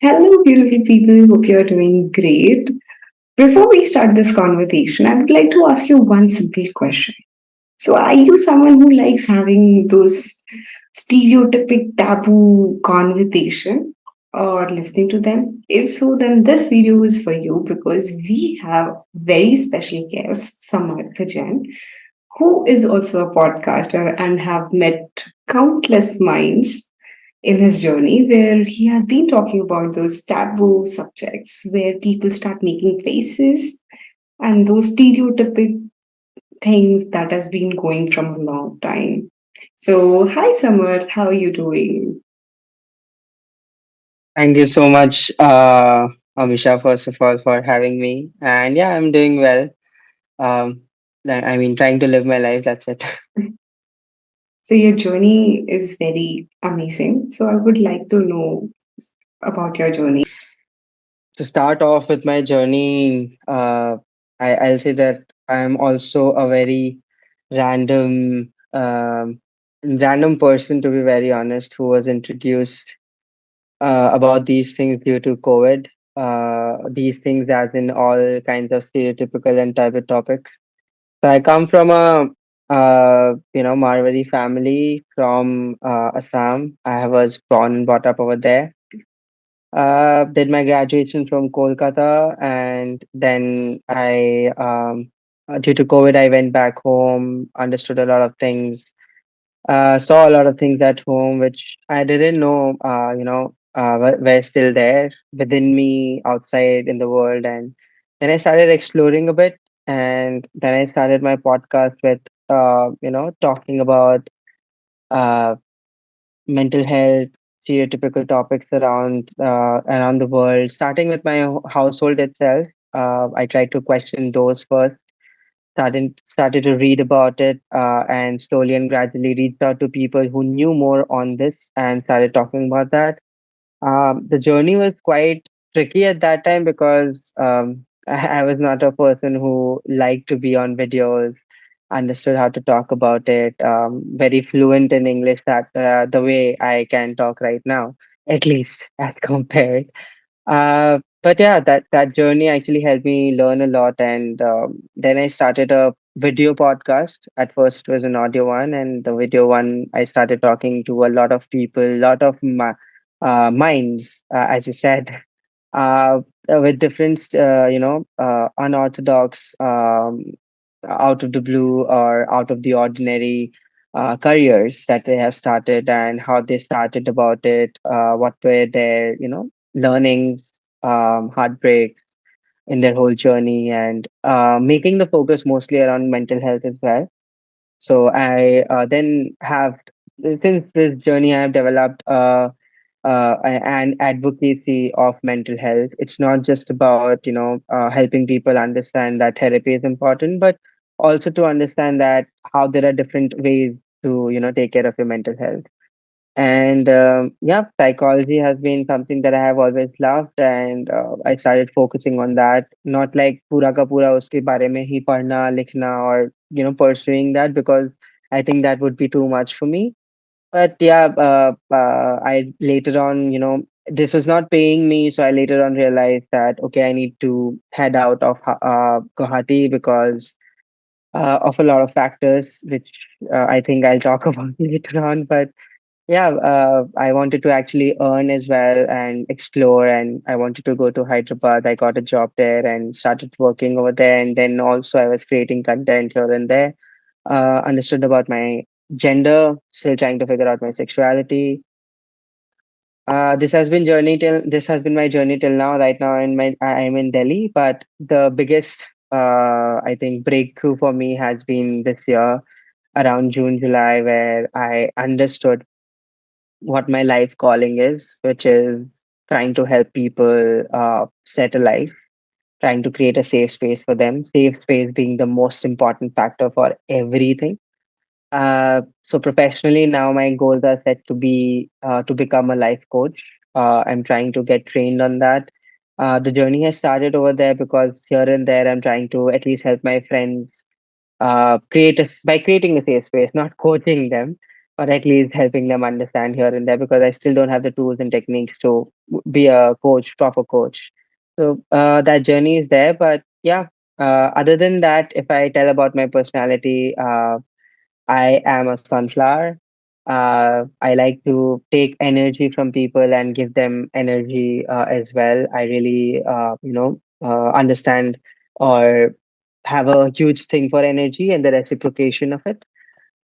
Hello, beautiful people. Hope you're doing great. Before we start this conversation, I would like to ask you one simple question. So, are you someone who likes having those stereotypic taboo conversation or listening to them? If so, then this video is for you because we have very special guest, Samarth Jain, who is also a podcaster and have met countless minds in his journey where he has been talking about those taboo subjects where people start making faces and those stereotypic things that has been going from a long time. So, hi Samarth, how are you doing? Thank you so much, Amisha, first of all, for having me. And yeah, I'm doing well. Um, trying to live my life. That's it. So, your journey is very amazing. So, I would like to know about your journey. To start off with my journey, I'll say that I'm also a very random, random person, to be very honest, who was introduced about these things due to COVID. These things, as in all kinds of stereotypical and taboo topics. So I come from a Marwari family from Assam. I was born and brought up over there. Did my graduation from Kolkata, and then due to COVID, I went back home, understood a lot of things, saw a lot of things at home which I didn't know, were still there within me, outside in the world. And then I started exploring a bit, and then I started my podcast with, talking about uh, mental health, stereotypical topics around the world, starting with my household itself. I tried to question those first, started to read about it, and slowly and gradually reached out to people who knew more on this and started talking about that. The journey was quite tricky at that time because I was not a person who liked to be on videos, understood how to talk about it, very fluent in English, that the way I can talk right now, at least as compared. But yeah, that journey actually helped me learn a lot, and then I started a video podcast. At first, it was an audio one, and the video one, I started talking to a lot of people, lot of minds, as you said, with different, unorthodox, out of the blue or out of the ordinary careers that they have started, and how they started about it, what were their, learnings, heartbreaks in their whole journey, and making the focus mostly around mental health as well. So I then have, since this journey, I have developed an advocacy of mental health. It's not just about, helping people understand that therapy is important, but also to understand that how there are different ways to, take care of your mental health. And yeah, psychology has been something that I have always loved, and I started focusing on that. Not like pura ka pura uske bare mein hi padhna, likhna, or pursuing that, because I think that would be too much for me. But yeah, I later on, this was not paying me, so I later on realized that okay, I need to head out of Guwahati because of a lot of factors, which I think I'll talk about later on. But yeah, I wanted to actually earn as well and explore, and I wanted to go to Hyderabad. I got a job there and started working over there, and then also I was creating content here and there. Understood about my gender, still trying to figure out my sexuality. This has been my journey till now. Right now, I'm in Delhi, but the biggest I think breakthrough for me has been this year around June, July, where I understood what my life calling is, which is trying to help people set a life, trying to create a safe space for them, safe space being the most important factor for everything. So professionally now my goals are set to be to become a life coach. I'm trying to get trained on that. The journey has started over there because here and there I'm trying to at least help my friends by creating a safe space, not coaching them. or at least helping them understand here and there, because I still don't have the tools and techniques to be a coach, proper coach. So that journey is there. But yeah, other than that, if I tell about my personality, I am a sunflower. I like to take energy from people and give them energy as well. I really, understand or have a huge thing for energy and the reciprocation of it.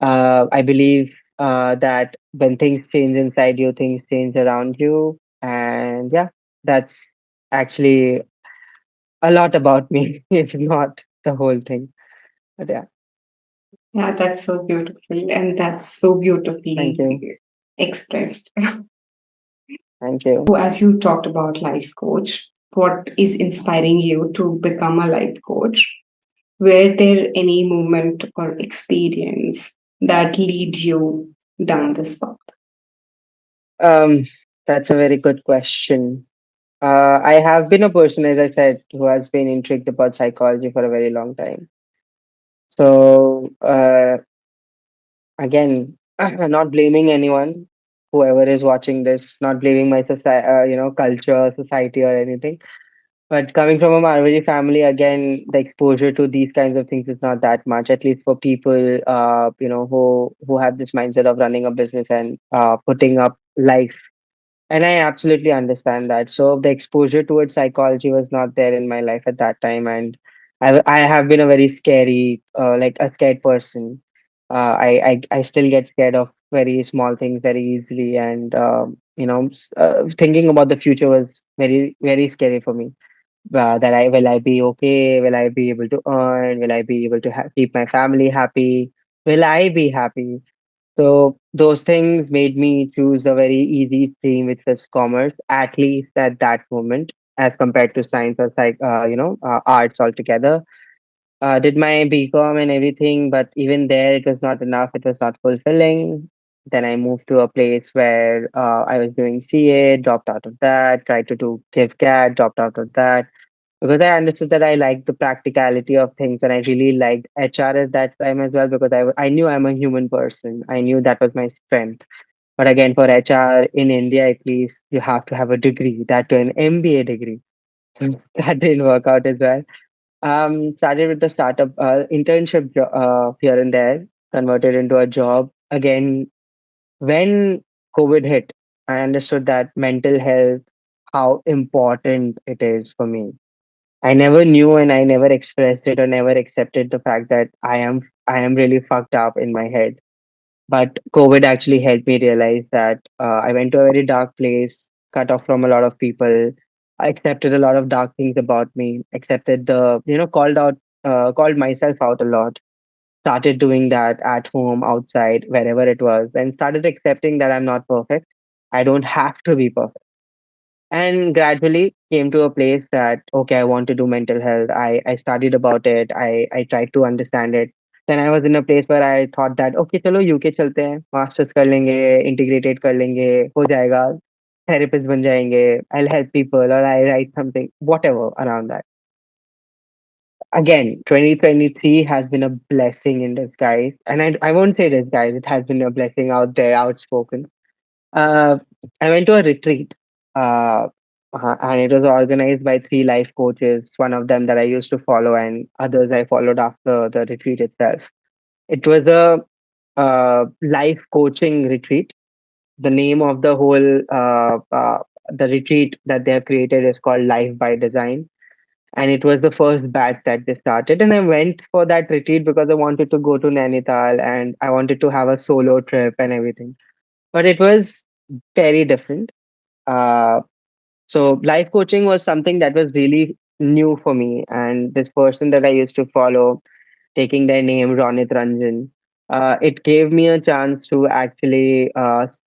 I believe that when things change inside you, things change around you. And yeah, that's actually a lot about me, if not the whole thing. But yeah, Yeah, that's so beautiful, and that's so thank beautifully you. expressed. Thank you. So, as you talked about life coach, what is inspiring you to become a life coach? Were there any moment or experience that lead you down this path? Um, that's a very good question. I have been a person, as I said, who has been intrigued about psychology for a very long time. So, again, not blaming anyone, whoever is watching this, not blaming my culture, society, or anything. But coming from a Marwari family, again, the exposure to these kinds of things is not that much, at least for people, who have this mindset of running a business and putting up life. And I absolutely understand that. So the exposure towards psychology was not there in my life at that time, and I have been a very scary, like a scared person. I still get scared of very small things very easily, and thinking about the future was very scary for me. That I will I be okay? Will I be able to earn? Will I be able to keep my family happy? Will I be happy? So those things made me choose a very easy stream, which was commerce, at least at that moment, as compared to science or arts altogether. Did my BCom and everything, but even there, it was not enough. It was not fulfilling. Then I moved to a place where I was doing CA, dropped out of that, tried to do GIFCAT, dropped out of that, because I understood that I liked the practicality of things, and I really liked HR at that time as well, because I knew I'm a human person. I knew that was my strength. But again, for HR in India, at least, you have to have a degree, that to an MBA degree. So that didn't work out as well. Started with the startup internship here and there, converted into a job. Again, when COVID hit, I understood that mental health, how important it is for me. I never knew and I never expressed it or never accepted the fact that I am really fucked up in my head. But COVID actually helped me realize that I went to a very dark place, cut off from a lot of people. I accepted a lot of dark things about me, accepted called myself out a lot. Started doing that at home, outside, wherever it was, and started accepting that I'm not perfect. I don't have to be perfect, and gradually came to a place that okay, I want to do mental health. I studied about it. I tried to understand it. Then I was in a place where I thought that okay, चलो UK चलते हैं, masters कर लेंगे, integrated कर लेंगे, हो जाएगा, therapist बन जाएंगे, I'll help people or I write something, whatever around that. Again, 2023 has been a blessing in disguise, and I won't say disguise. It has been a blessing out there, outspoken. uh, I went to a retreat, and it was organized by three life coaches, one of them that I used to follow, and others I followed after the retreat itself. It was a life coaching retreat. The name of the retreat that they have created is called Life by Design. And it was the first batch that they started. And I went for that retreat because I wanted to go to Nainital and I wanted to have a solo trip and everything. But it was very different. Uh, so life coaching was something that was really new for me. And this person that I used to follow, taking their name, Ronit Ranjan, it gave me a chance to actually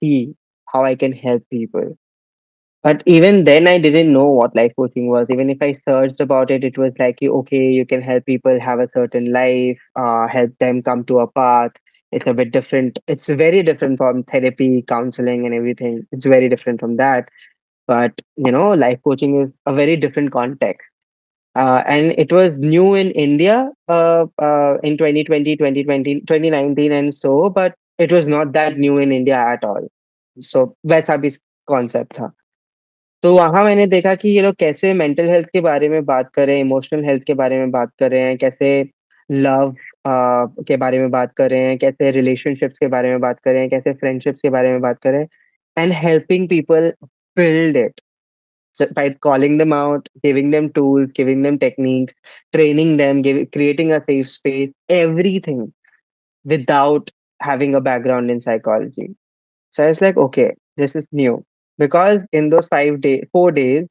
see how I can help people. But even then, I didn't know what life coaching was. Even if I searched about it, it was like, okay, you can help people have a certain life, help them come to a path. It's a bit different. It's very different from therapy, counseling, and everything. It's very different from that. But life coaching is a very different context. And it was new in India in 2020, 2020, 2019, and so. But it was not that new in India at all. So वैसा भी concept था. तो वहां मैंने देखा कि ये लोग कैसे मेंटल हेल्थ के बारे में बात कर रहे हैं, इमोशनल हेल्थ के बारे में बात कर रहे हैं, कैसे लव के बारे में बात कर रहे हैं, कैसे रिलेशनशिप्स के बारे में बात कर रहे हैं, कैसे फ्रेंडशिप्स के बारे में बात कर रहे हैं, and helping people build it by calling them out, giving them tools, giving them techniques, training them, creating a safe space, everything without having a background in psychology. So I was like, okay, this is new. Because in those 5 days, 4 days,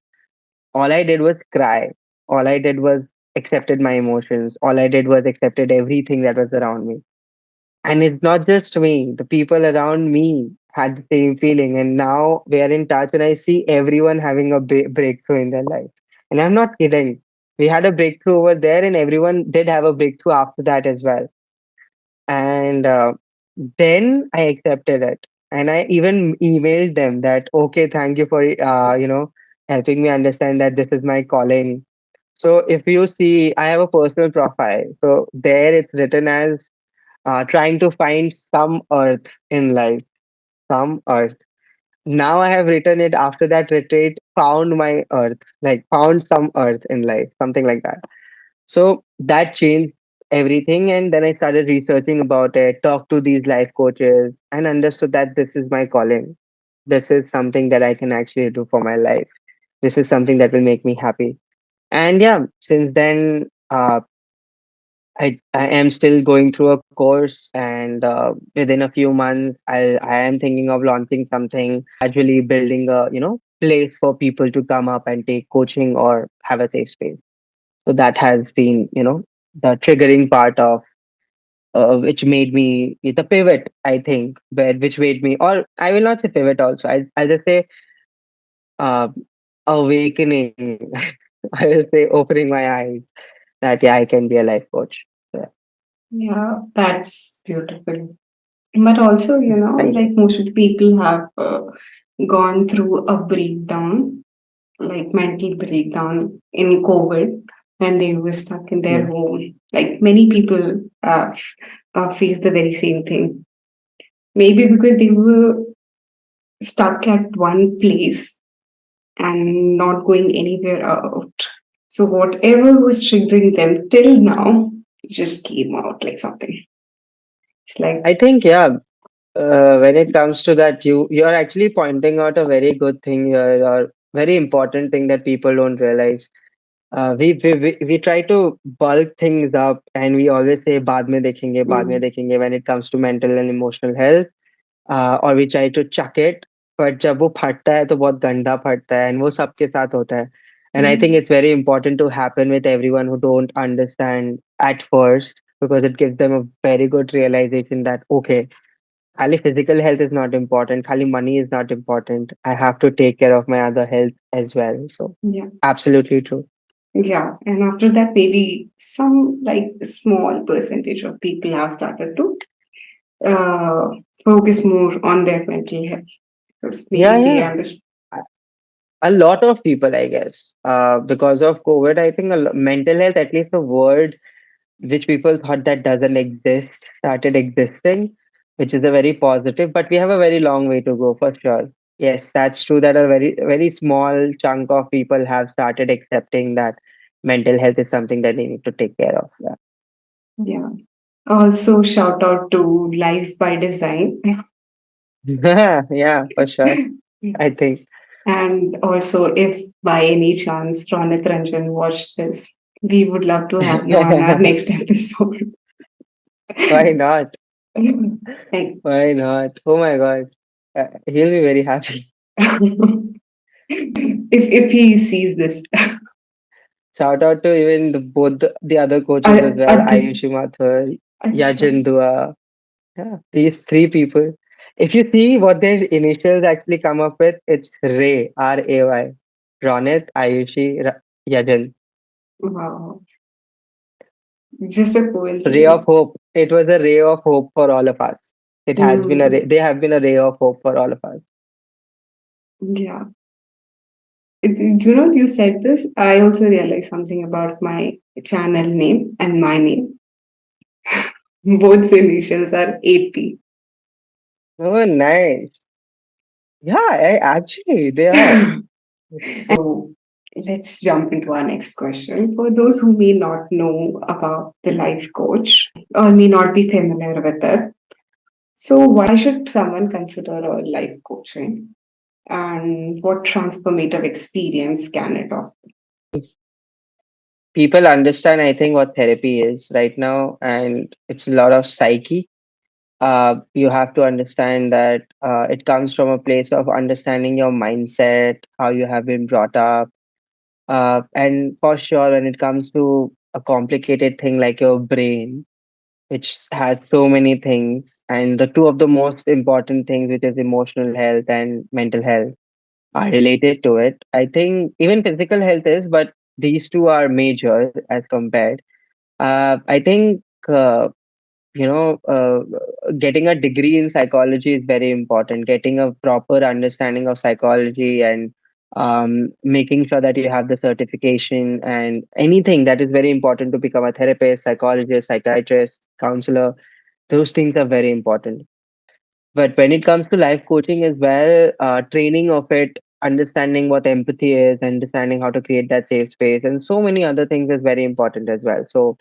all I did was cry. All I did was accepted my emotions. All I did was accepted everything that was around me. And it's not just me, the people around me had the same feeling. And now we are in touch, and I see everyone having a breakthrough in their life. And I'm not kidding. We had a breakthrough over there, and everyone did have a breakthrough after that as well. And then I accepted it. And I even emailed them that, okay, thank you for, helping me understand that this is my calling. So if you see, I have a personal profile. So there it's written as trying to find some earth in life, some earth. Now I have written it after that retreat, found my earth, like found some earth in life, something like that. So that changed everything. And then I started researching about it, talked to these life coaches, and understood that this is my calling. This is something that I can actually do for my life. This is something that will make me happy. And yeah, since then, I am still going through a course, and within a few months, I am thinking of launching something, gradually building a place for people to come up and take coaching or have a safe space. So that has been the triggering part of which made me the pivot, I think, where which made me, or I will not say pivot. Also, I'll just say uh, awakening. I will say opening my eyes that yeah, I can be a life coach. So, Yeah, that's beautiful. But also, thank you. like most of the people have gone through a breakdown, like mental breakdown in COVID when they were stuck in their Yeah. home. Like many people face the very same thing. Maybe because they were stuck at one place and not going anywhere out. So whatever was triggering them till now just came out like something. It's like, I think yeah. When it comes to that, you are actually pointing out a very good thing here, or very important thing that people don't realize. We try to bulk things up, and we always say बाद में mm, देखेंगे when it comes to mental and emotional health, or we try to chuck it. But जब वो फटता है तो बहुत गंदा फटता है, and वो सबके साथ होता है. And I think mm, it's very important to happen with everyone who don't understand at first, because it gives them a very good realization that okay, खाली physical health is not important, खाली money is not important. I have to take care of my other health as well. So yeah. absolutely true. Yeah, and after that, maybe some like small percentage of people have started to uh, focus more on their mental health because Yeah, maybe they yeah. understand. A lot of people, I guess, because of COVID, I think mental health, at least the word which people thought that doesn't exist, started existing, which is a very positive. But we have a very long way to go for sure. Yes, that's true. That a very small chunk of people have started accepting that mental health is something that they need to take care of. Yeah. Also, shout out to Life by Design. Yeah, yeah, for sure. I think. And also, if by any chance Ronit Ranjan watched this, we would love to have you on our next episode. Why not? Like, Why not? Oh my God. He'll be very happy. if he sees this, Shout out to even the other coaches as well, Adit, Ayushi Mathur, Acha. Yajin Dua. Yeah, these three people. If you see what their initials actually come up with, it's Ray, Ray. Ronit, Ayushi, Yajin. Wow, just a Ray of coincidence. hope. It was a ray of hope for all of us. It has been a Mm, ray. They have been a ray of hope for all of us. yeah. You said this. I also realized something about my channel name and my name. Both initials are AP. Oh, nice. Yeah, actually, they are. So let's jump into our next question. For those who may not know about the life coach or may not be familiar with it, so why should someone consider a life coaching? And what transformative experience can it offer? People understand, I think, what therapy is right now, and it's a lot of psyche. You have to understand that it comes from a place of understanding your mindset, how you have been brought up. And for sure, when it comes to a complicated thing like your brain, which has so many things, and the two of the most important things, which is emotional health and mental health, are related to it. I think even physical health is, but these two are major as compared. I think you know, getting a degree in psychology is very important. Getting a proper understanding of psychology and making sure that you have the certification and anything that is very important to become a therapist, psychologist, psychiatrist, counselor. Those things are very important. But when it comes to life coaching as well, training of it, understanding what empathy is, understanding how to create that safe space, and so many other things is very important as well. So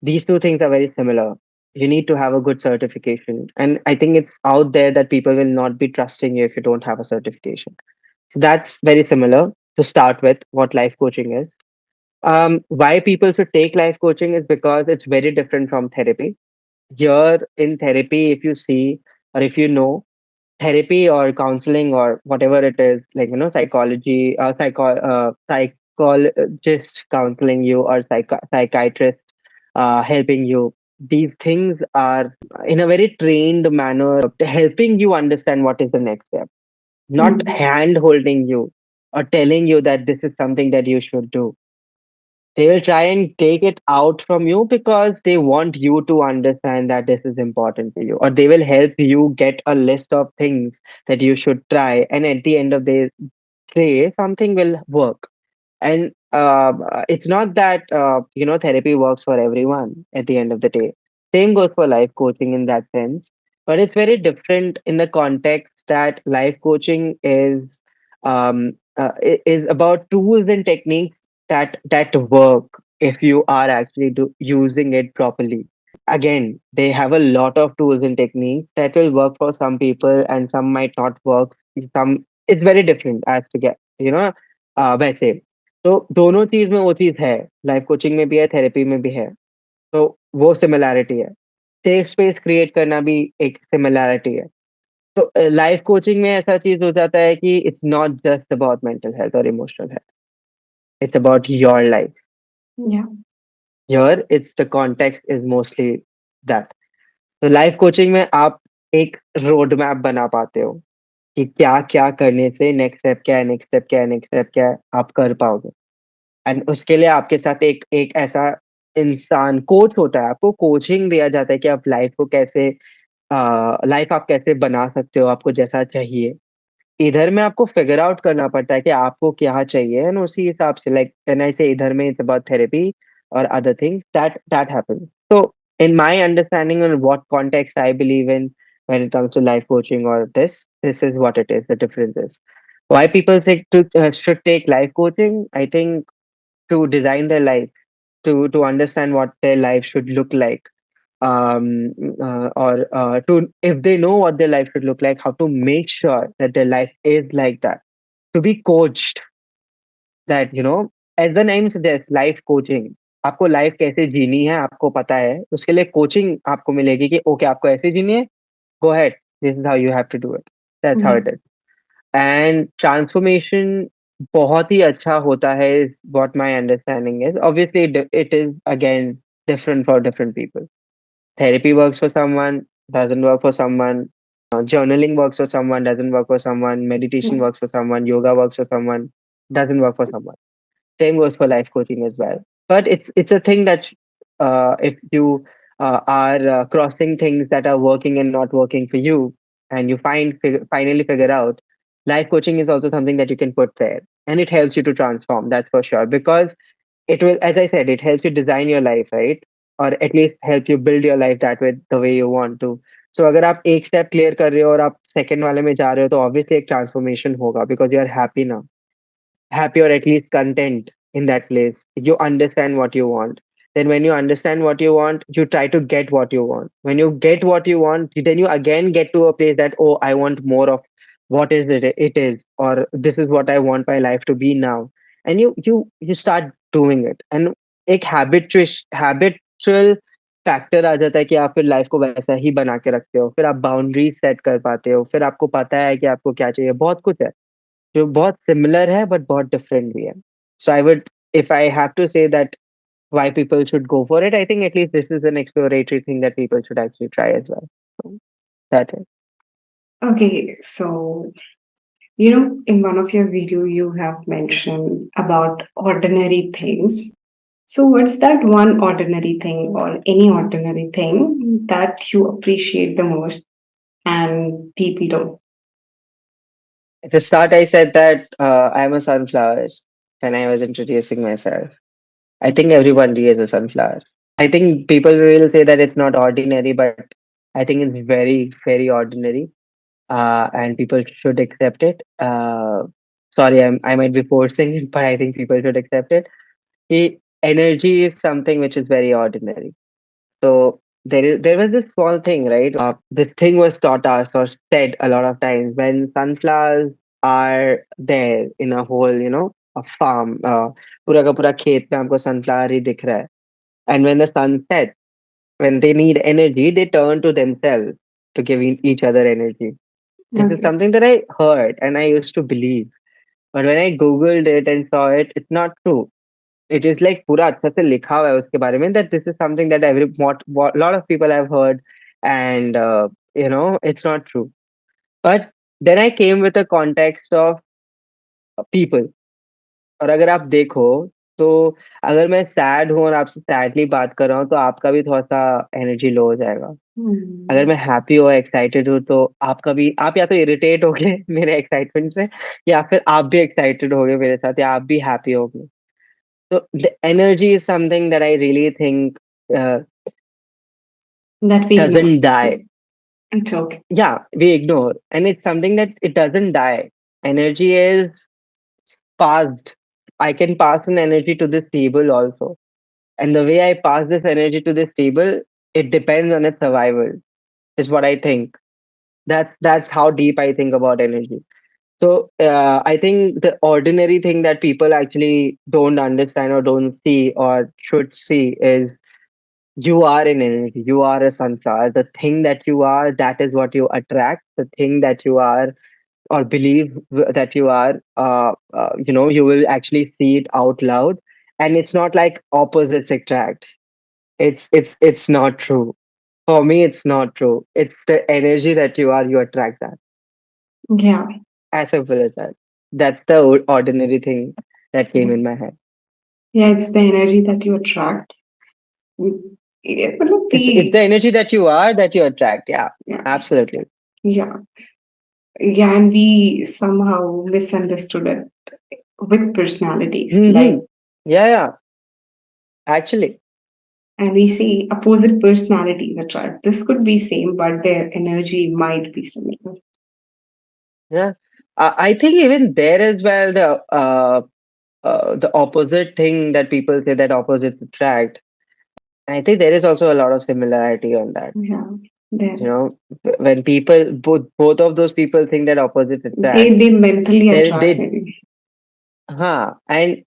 these two things are very similar. You need to have a good certification. And I think it's out there that people will not be trusting you if you don't have a certification. So that's very similar to start with what life coaching is. Why people should take life coaching is because it's very different from therapy. Here in therapy, if you see or if you know, therapy or counseling or whatever it is, like psychology, psychologist counseling you or psychiatrist helping you. These things are in a very trained manner helping you understand what is the next step, not Mm. hand holding you or telling you that this is something that you should do. They will try and take it out from you because they want you to understand that this is important to you, or they will help you get a list of things that you should try. And at the end of the day, something will work. And it's not that therapy works for everyone at the end of the day. Same goes for life coaching in that sense, but it's very different in the context that life coaching is about tools and techniques that work if you are actually using it properly. Again, they have a lot of tools and techniques that will work for some people and some might not work. Some it's very different as to get वैसे तो दोनों चीज में वो चीज है, life coaching में भी है, थेरेपी में भी है। तो वो सिमिलैरिटी है। सेफ स्पेस क्रिएट करना भी एक सिमिलैरिटी है। तो लाइफ कोचिंग में ऐसा चीज हो जाता है कि it's not just about mental health और emotional health, it's about your life. Yeah. Here it's the context is mostly that. तो लाइफ कोचिंग में आप एक रोड मैप बना पाते हो कि क्या-क्या करने से नेक्स्ट स्टेप क्या है, नेक्स्ट स्टेप क्या है, नेक्स्ट स्टेप क्या है, आप कर पाओगे। एंड उसके लिए आपके साथ एक एक ऐसा इंसान कोच होता है, आपको कोचिंग दिया जाता है कि आप लाइफ आप कैसे बना सकते हो, आपको जैसा चाहिए। इधर में आपको फिगर आउट करना पड़ता है कि आपको क्या चाहिए एंड उसी हिसाब से लाइक व्हेन आई से इधर में इट्स अबाउट थेरेपी और other things that happens. So in my understanding on what context I believe in when it comes to life coaching or this is what it is, the difference is. Why people say should take life coaching? I think to design their life, to understand what their life should look like, or to if they know what their life should look like, how to make sure that their life is like that, to be coached, that as the name suggests, life coaching, आपको life कैसे जीनी है आपको पता है, उसके लिए coaching आपको मिलेगी कि ओके आपको ऐसे जीनी है, go ahead, this is how you have to do it, that's how Yeah. It is. And transformation बहुत ही अच्छा होता है, is what my understanding is. Obviously it is again different for different people. Therapy works for someone, doesn't work for someone. Journaling works for someone, doesn't work for someone. Meditation Yeah. works for someone. Yoga works for someone, doesn't work for someone. Same goes for life coaching as well. But it's a thing that if you are crossing things that are working and not working for you, and you finally figure out, life coaching is also something that you can put there, and it helps you to transform. That's for sure, because it will, as I said, it helps you design your life, right? Or at least help you build your life that way, the way you want to. So अगर आप एक step clear कर रहे हो और आप second वाले में जा रहे हो तो ऑब्वियसली एक ट्रांसफॉर्मेशन होगा, because you are happy now, happy or at least content in that place. You understand what you want. Then, when you understand what you want, you try to get what you want. When you get what you want, then you again get to a place that, oh, I want more of what is it is, or this is what I want my life to be now. And you start doing it. And एक habitual factor आ जाता है कि आप फिर life को वैसा ही बना के रखते हो, फिर आप बाउंड्रीज सेट कर पाते हो, फिर आपको पता है कि आपको क्या चाहिए, बहुत कुछ है जो बहुत सिमिलर है बट बहुत डिफरेंट भी है. So I would, if I have to say that why people should go for it, I think at least this is an exploratory thing that people should actually try as well. So that is. Okay, so in one of your video, you have mentioned about ordinary things. So, what's that one ordinary thing or any ordinary thing that you appreciate the most and people don't? At the start, I said that I'm a sunflower when I was introducing myself. I think everybody is a sunflower. I think people will say that it's not ordinary, but I think it's very, very ordinary, and people should accept it. Sorry, I might be forcing it, but I think people should accept it. Energy is something which is very ordinary. So there was this small thing, right? This thing was taught us or said a lot of times when sunflowers are there in a whole, a farm. पूरा का पूरा खेत में आपको sunflower ही दिख रहा है. And when the sun sets, when they need energy, they turn to themselves to give each other energy. This is Okay. something that I heard and I used to believe. But when I googled it and saw it, it's not true. It is like पूरा अच्छा से लिखा हुआ है उसके बारे में that this is something that what lot of people have heard, and it's not true. But then I came with a context of people. और अगर आप देखो तो अगर मैं सैड हूँ और आपसे सैडली बात कर रहा हूँ तो आपका भी थोड़ा सा एनर्जी लो हो जाएगा. अगर मैं हैप्पी और एक्साइटेड हूँ तो आपका भी, आप या तो इरिटेट होगे मेरे एक्साइटमेंट से, या फिर आप भी एक्साइटेड होगे मेरे साथ, या आप भी हैप्पी होगे. So the energy is something that I really think uh, That we ignore. doesn't die. It's okay. Yeah, we ignore, and it's something that it doesn't die. Energy is passed. I can pass an energy to this table also, and the way I pass this energy to this table, it depends on its survival. Is what I think. That's how deep I think about energy. So I think the ordinary thing that people actually don't understand or don't see or should see is you are an energy. You are a sunflower. The thing that you are, that is what you attract. The thing that you are or believe that you are, you will actually see it out loud. And it's not like opposites attract. It's not true. For me, it's not true. It's the energy that you are. You attract that. Yeah. As simple as that. That's the ordinary thing that came in my head. Yeah, it's the energy that you attract. मतलब It's the energy that you are that you attract. Yeah, yeah, absolutely. yeah, yeah, and we somehow misunderstood it with personalities, like, Yeah, yeah. Actually, and we say opposite personalities attract. This could be same, but their energy might be similar. yeah. I think even there as well, the opposite thing that people say that opposites attract. I think there is also a lot of similarity on that. Yeah, You there's know, when people both of those people think that opposites attract, they mentally attract they maybe. and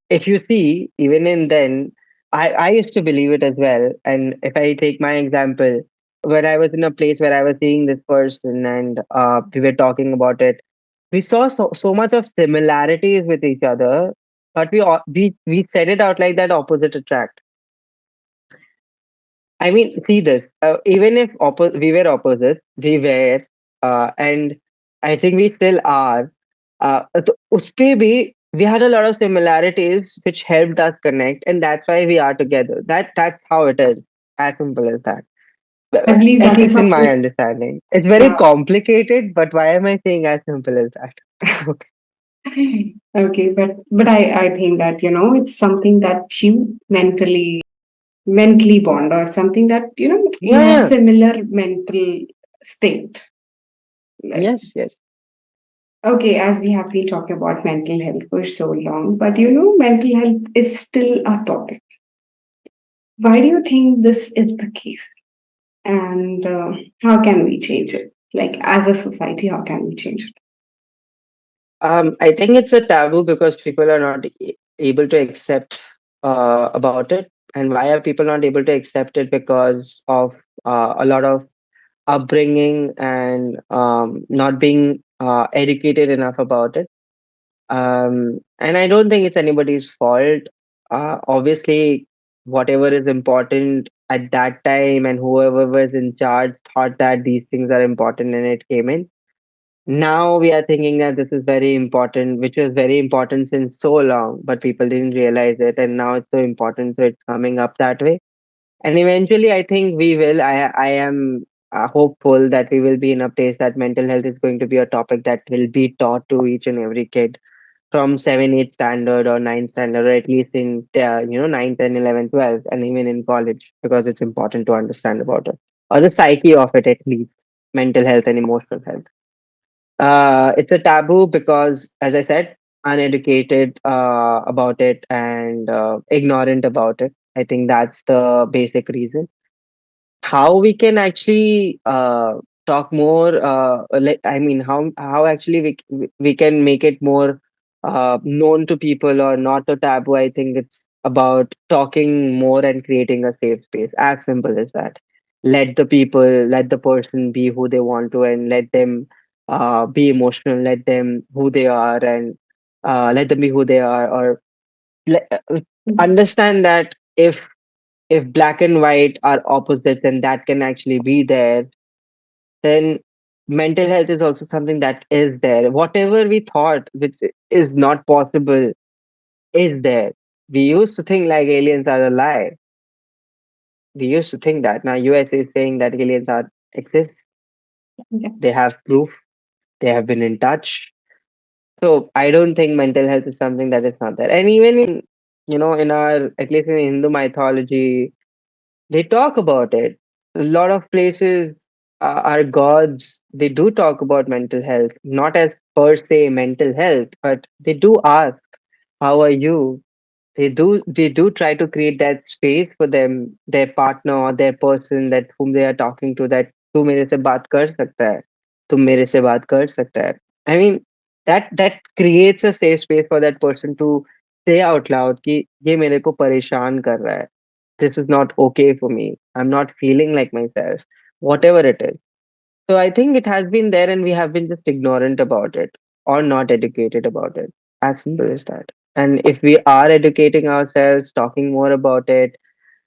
if you see, even in then, I used to believe it as well. And if I take my example, when I was in a place where I was seeing this person and we were talking about it, we saw so much of similarities with each other, but we said it out like that opposite attract. I mean, see this. Even if we were opposites, we were, and I think we still are. तो उसपे भी we had a lot of similarities which helped us connect, and that's why we are together. That's how it is. As simple as that. I believe At that is least in my something. understanding, it's very Yeah. complicated. But why am I saying as simple as that? Okay. Okay, but I think that it's something that you mentally bond or something that you Yeah, have yeah. similar mental state. Yes, yes. Okay, as we have been talking about mental health for so long, but mental health is still a topic. Why do you think this is the case? And how can we change it? Like, as a society, how can we change it? I think it's a taboo because people are not able to accept about it. And why are people not able to accept it? Because of a lot of upbringing and not being educated enough about it. And I don't think it's anybody's fault. Obviously, whatever is important at that time and whoever was in charge thought that these things are important and it came in. Now we are thinking that this is very important, which was very important since so long, but people didn't realize it, and now it's so important, so it's coming up that way. And eventually, I think we will. I am hopeful that we will be in a place that mental health is going to be a topic that will be taught to each and every kid from 7, 8 standard or 9 standard, or at least in 9, 10, 11, 12, and even in college, because it's important to understand about it or the psyche of it at least, mental health and emotional health. It's a taboo because, as I said, uneducated about it and ignorant about it. I think that's the basic reason. How we can actually talk more, like I mean, how actually we can make it more known to people or not a taboo. I think it's about talking more and creating a safe space. As simple as that. Let the person be who they want to, and let them be emotional. Let them who they are, and let them be who they are, or let, understand that if black and white are opposites and that can actually be there, then mental health is also something that is there. Whatever we thought which is not possible is there. We used to think like aliens are a lie. We used to think that. Now US is saying that aliens are exist. Yeah. They have proof. They have been in touch. So I don't think mental health is something that is not there. And even in in our, at least in Hindu mythology, they talk about it. A lot of places, our gods, they do talk about mental health, not as per se mental health, but they do ask, "How are you?" They do try to create that space for them, their partner or their person that whom they are talking to, that तू मेरे से बात कर सकता है, तुम मेरे से बात कर सकता है. I mean, that creates a safe space for that person to say out loud कि ये मेरे को परेशान कर रहा है. This is not okay for me. I'm not feeling like myself, whatever it is. So I think it has been there and we have been just ignorant about it or not educated about it. As simple as that. And if we are educating ourselves, talking more about it,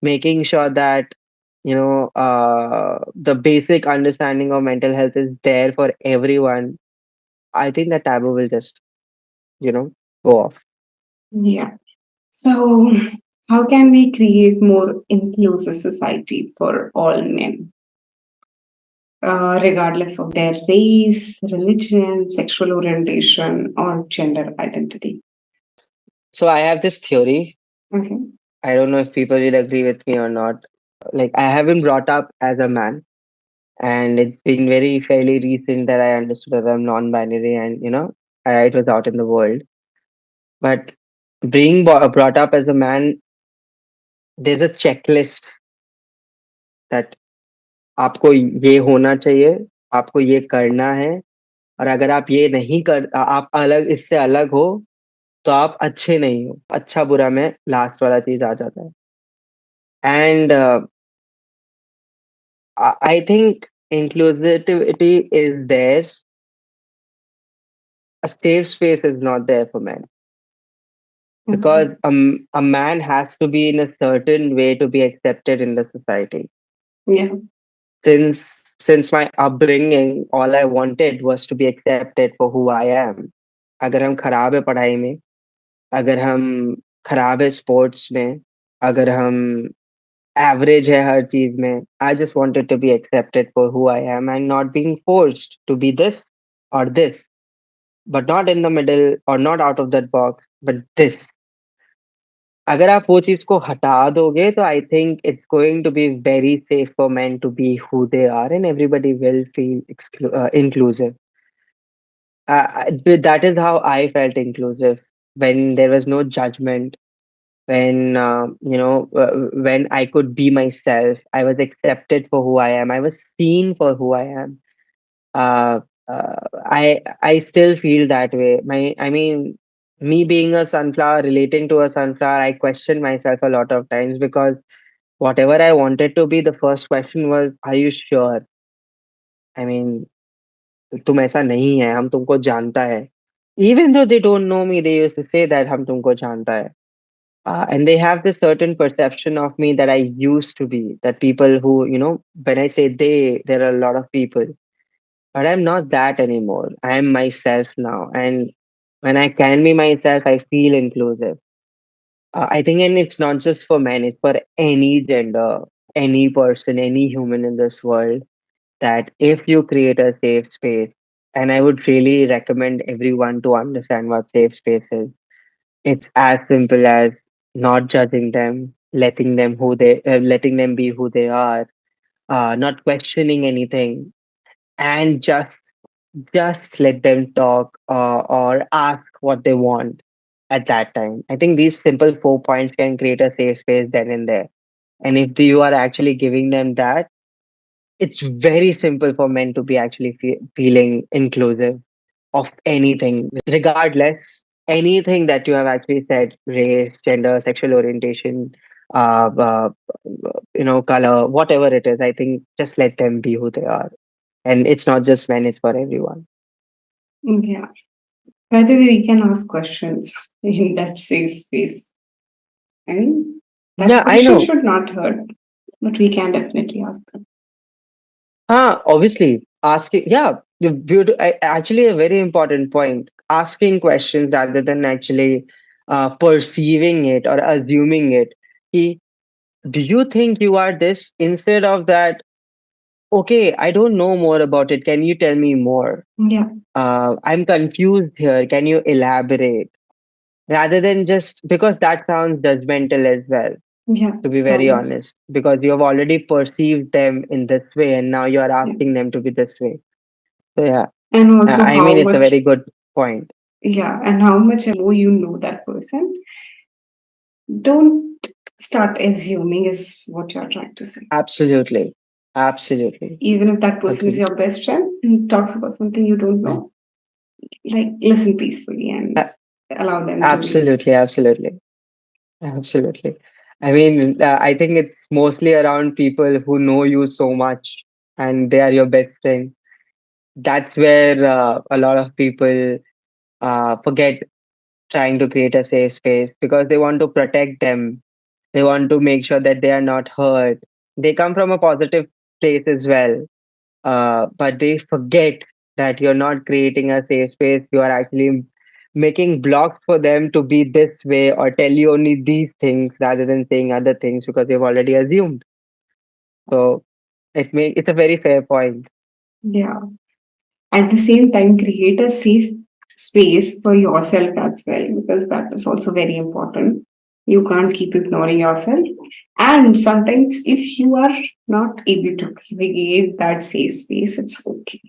making sure that, the basic understanding of mental health is there for everyone, I think the taboo will just, go off. Yeah. So, how can we create more inclusive society for all men, regardless of their race, religion, sexual orientation, or gender identity? So I have this theory. Okay. I don't know if people will agree with me or not. Like, I have been brought up as a man, and it's been very fairly recent that I understood that I'm non-binary, and it was out in the world. But being brought up as a man, there's a checklist that आपको ये होना चाहिए, आपको ये करना है, और अगर आप ये नहीं आप अलग इससे अलग हो, तो आप अच्छे नहीं हो. अच्छा बुरा में लास्ट वाला चीज आ जाता है. And I think inclusivity is there. A safe space is not there for men because Mhm. a man has to be in a certain way to be accepted in the society. Yeah. Since since my upbringing, all I wanted was to be accepted for who I am. अगर हम खराब है पढ़ाई में, अगर हम खराब है स्पोर्ट्स में, अगर हम एवरेज है हर चीज में, I just wanted to be accepted for who I am and not being forced to be this or this, but not in the middle or not out of that box, but this. अगर आप वो चीज को हटा दोगे तो I think it's going to be very safe for men to be who they are and everybody will feel inclusive. That is how I felt inclusive when there was no judgment, when when I could be myself, I was accepted for who I am, I was seen for who I am. uh, I still feel that way. I mean, me being a sunflower, relating to a sunflower, I question myself a lot of times because whatever I wanted to be, the first question was, "Are you sure? I mean, तुम ऐसा नहीं है, हम तुमको जानता है." Even though they don't know me, they used to say that हम तुमको जानता है. And they have this certain perception of me that I used to be. That people who, when I say they, there are a lot of people. But I'm not that anymore. I am myself now. And when I can be myself, I feel inclusive. I think, and it's not just for men, it's for any gender, any person, any human in this world, that if you create a safe space, and I would really recommend everyone to understand what safe space is. It's as simple as not judging them, letting them be who they are, not questioning anything, and just let them talk, or ask what they want at that time. I think these simple 4 points can create a safe space then and there. And if you are actually giving them that, it's very simple for men to be actually feeling inclusive of anything, regardless anything that you have actually said, race, gender, sexual orientation, uh, uh, color, whatever it is. I think just let them be who they are. And it's not just men, it's for everyone. Yeah. By the way, we can ask questions in that safe space. And that Yeah, I question know. should not hurt, but we can definitely ask them. Obviously, asking, yeah, actually a very important point. Asking questions rather than actually perceiving it or assuming it. Ki, do you think you are this? Instead of that, okay, I don't know more about it. Can you tell me more? Yeah. I'm confused here. Can you elaborate? Rather than just because that sounds judgmental as well, Yeah. to be very Always. honest, because you have already perceived them in this way and now you are Yeah. asking them to be this way. So, yeah, And also I how mean, it's a much, very good point. yeah, and how much more you know that person. Don't start assuming is what you're trying to say. Absolutely. Absolutely. Even if that person is Agreed. your best friend and talks about something you don't know, like listen peacefully and A- allow them to. Absolutely. Absolutely. Absolutely. I mean, I think it's mostly around people who know you so much and they are your best friend. That's where a lot of people forget trying to create a safe space because they want to protect them. They want to make sure that they are not hurt. They come from a positive place as well, but they forget that you're not creating a safe space. You are actually making blocks for them to be this way or tell you only these things rather than saying other things because you've already assumed. So it's a very fair point. Yeah. At the same time, create a safe space for yourself as well, because that is also very important. You can't keep ignoring yourself. And sometimes, if you are not able to create that safe space, it's okay.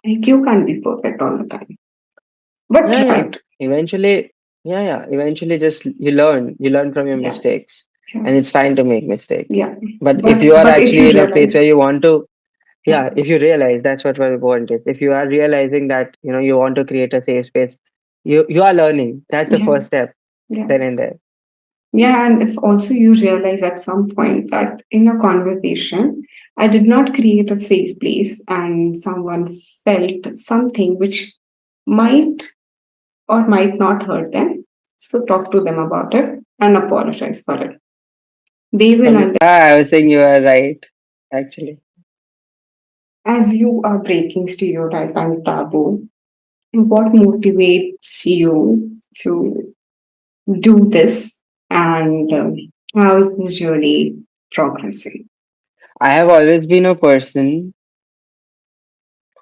Like you can't be perfect all the time, but Yeah, try yeah. to. Eventually, yeah, yeah. Eventually, just you learn from your Yeah, mistakes, yeah, and it's fine to make mistakes. yeah. But if you are But if actually you in a place where realize, you want to, yeah, yeah, if you realize that's what my point is. If you are realizing that you want to create a safe space, you are learning. That's the yeah, first step. yeah. Then and there. Yeah, and if also you realize at some point that in a conversation, I did not create a safe place and someone felt something which might or might not hurt them. So talk to them about it and apologize for it. They will understand. I was saying you are right. Actually, As you are breaking stereotype and taboo, what motivates you to do this and how is this journey progressing? I have always been a person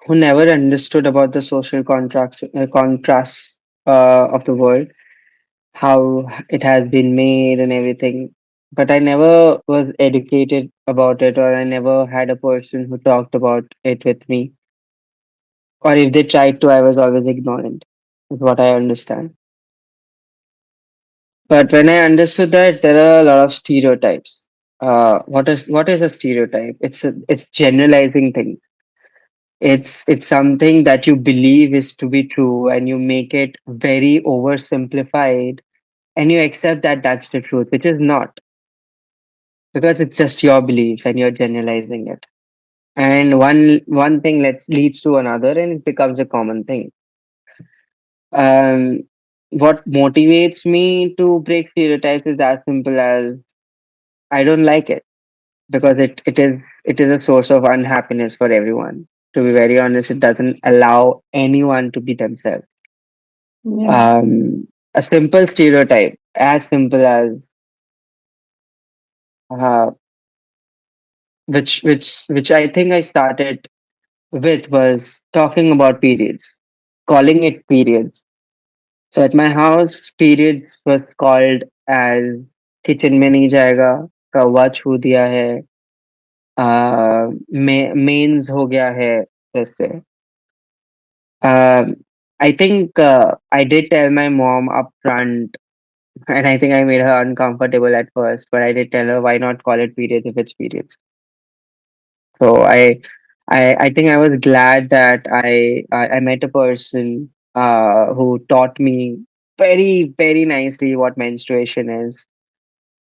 who never understood about the social contracts contrasts of the world. how it has been made and everything. But I never was educated about it, or I never had a person who talked about it with me. Or if they tried to, I was always ignorant, is what I understand. But when I understood that there are a lot of stereotypes. What is a stereotype? It's generalizing things. It's something that you believe is to be true, and you make it very oversimplified, and you accept that that's the truth, which is not, because it's just your belief and you're generalizing it. And one thing leads to another, and it becomes a common thing. Um, what motivates me to break stereotypes is as simple as I don't like it, because it is a source of unhappiness for everyone. To be very honest, it doesn't allow anyone to be themselves. Yeah. A simple stereotype, as simple as uh, which I think I started with, was talking about periods, calling it periods. So at my house, periods was called as kitchen में नहीं जाएगा, कौवा छू दिया है, mains हो गया है, जैसे. Um, I think I did tell my mom upfront, and I think I made her uncomfortable at first, but I did tell her, why not call it periods if it's periods. So I think I was glad that I met a person who taught me very nicely what menstruation is.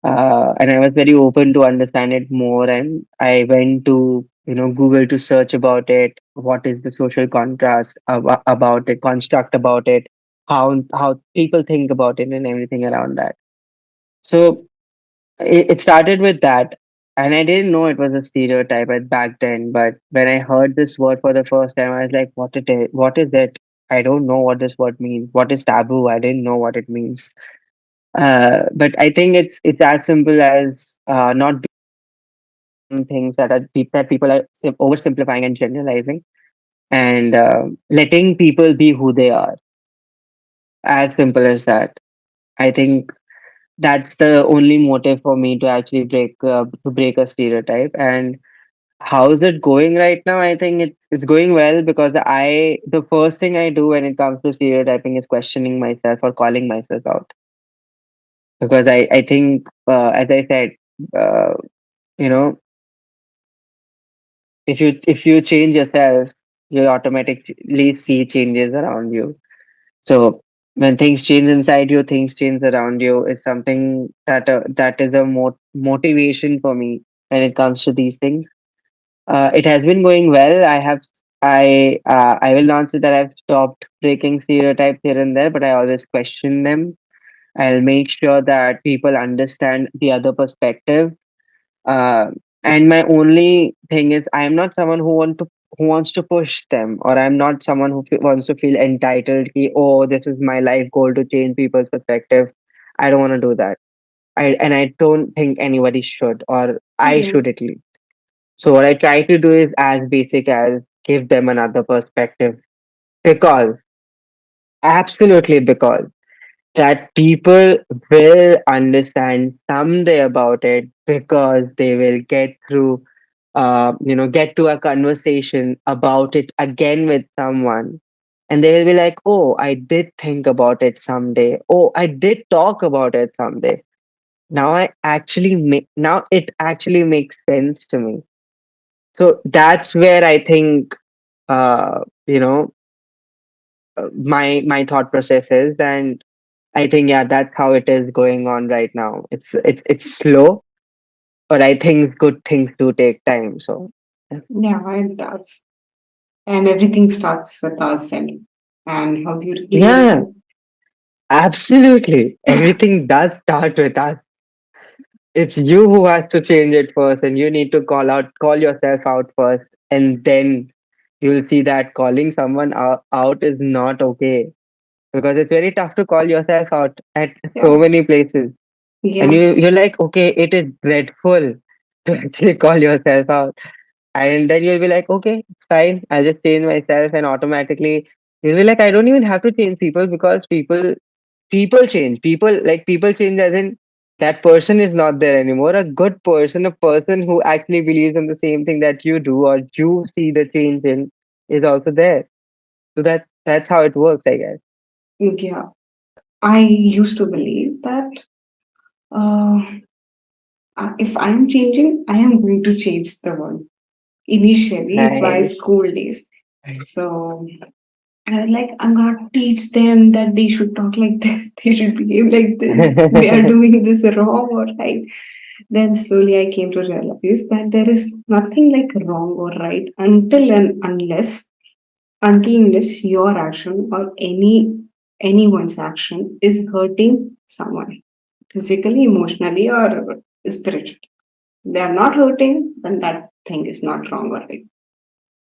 And I was very open to understand it more, and I went to Google to search about it. What is the social contrast about it, construct about it, how people think about it, and everything around that. So it started with that, and I didn't know it was a stereotype back then. But when I heard this word for the first time, I was like, "What it is? What is it? I don't know what this word means. What is taboo? I didn't know what it means." But I think it's as simple as not being things that people are oversimplifying and generalizing, and letting people be who they are. As simple as that. I think that's the only motive for me to actually break a stereotype. And how is it going right now? I think it's going well, because the first thing I do when it comes to stereotyping is questioning myself or calling myself out. Because I think, as I said, uh, you know, if you change yourself, you automatically see changes around you. So when things change inside you, things change around you is something that is a motivation for me when it comes to these things. It has been going well. I will not say that I've stopped breaking stereotypes here and there, but I always question them. I'll make sure that people understand the other perspective. Uh, and my only thing is, I am not someone who wants to push them, or I'm not someone wants to feel entitled. Oh, this is my life goal to change people's perspective. I don't want to do that. I don't think anybody should, or I Yeah. should at least. So what I try to do is as basic as give them another perspective, because absolutely, because that people will understand someday about it, because they will get to a conversation about it again with someone, and they will be like, oh, I did think about it someday, oh, I did talk about it someday. Now it actually makes sense to me. So that's where I think, uh, you know my thought process is. And I think, yeah, that's how it is going on right now. It's slow, but I think good things do take time. So yeah, Yeah, it does. And everything starts with ourselves. And how beautifully you yeah, said. absolutely. Everything does start with us. It's you who has to change it first, and you need to call yourself out first, and then you'll see that calling someone out is not okay, because it's very tough to call yourself out at Yeah. so many places. And Yeah. you're like, okay, it is dreadful to actually call yourself out. And then you'll be like, okay, it's fine. I'll just change myself, and automatically you'll be like, I don't even have to change people, because people people change. People change as in that person is not there anymore. A good person, a person who actually believes in the same thing that you do or you see the change in is also there. So that's how it works, I guess. Yeah, I used to believe that uh, if I'm changing, I am going to change the world. Initially, my Nice. school days. So I was like, I'm gonna teach them that they should talk like this, they should behave like this, they are doing this wrong or right. Then slowly I came to realize that there is nothing like wrong or right until unless your action or anyone's action is hurting someone physically, emotionally, or spiritually. They are not hurting, then that thing is not wrong or right.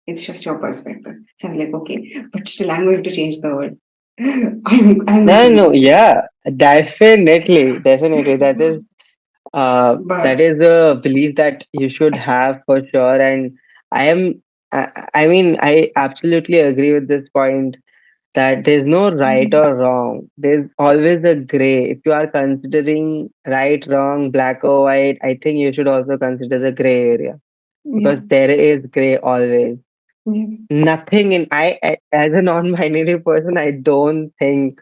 It's just your perspective. So I was like, okay, but still I'm going to change the world. I'm going to No, no, make it. yeah, definitely, definitely. That is a belief that you should have for sure. And I am, I mean, I absolutely agree with this point that there's no right or wrong. There's always a gray. If you are considering right, wrong, black or white, I think you should also consider the gray area Yeah. because there is gray always. Yes. Nothing in as a non-binary person, I don't think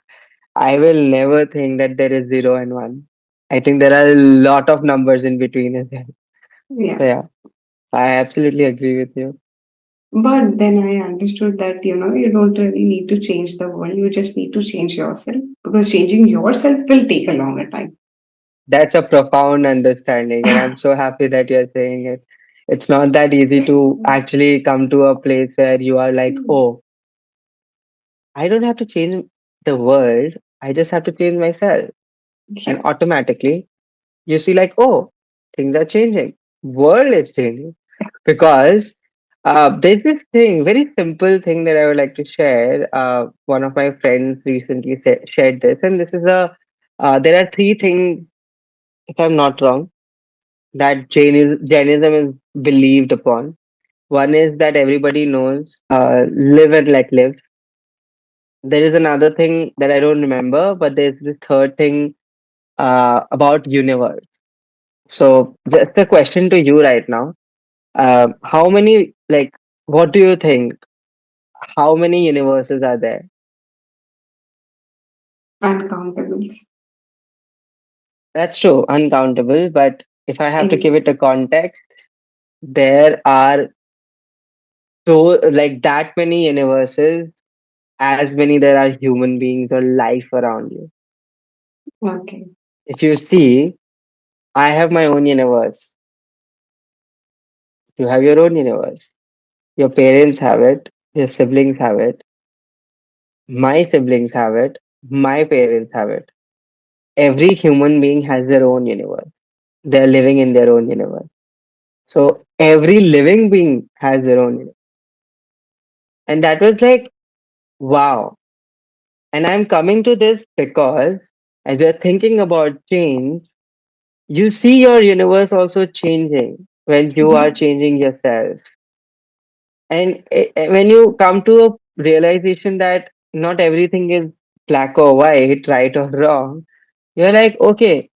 I will never think that there is zero and one. I think there are a lot of numbers in between as well. Yeah. So yeah, I absolutely agree with you. But then I understood that, you don't really need to change the world. You just need to change yourself because changing yourself will take a longer time. That's a profound understanding, and I'm so happy that you're saying it. It's not that easy to actually come to a place where you are like, oh, I don't have to change the world. I just have to change myself. And Yeah. automatically you see like, oh, things are changing. World is changing. Because there's this thing, very simple thing that I would like to share. One of my friends recently shared this, and this is there are three things, if I'm not wrong, that Jainism is believed upon. One is that everybody knows, live and let live. There is another thing that I don't remember, but there's this third thing about universe. So just a question to you right now. How many, like, what do you think? How many universes are there? Uncountables. That's true, uncountable. But if I have to give In it a context, there are so like that many universes, as many there are human beings or life around you. Okay. If you see, I have my own universe. You have your own universe. Your parents have it. Your siblings have it. My siblings have it. My parents have it. Every human being has their own universe. They're living in their own universe. So every living being has their own universe. And that was like, wow. And I'm coming to this because as you're thinking about change, you see your universe also changing when you are Mhm. changing yourself. And when you come to a realization that not everything is black or white, right or wrong, you're like, okay,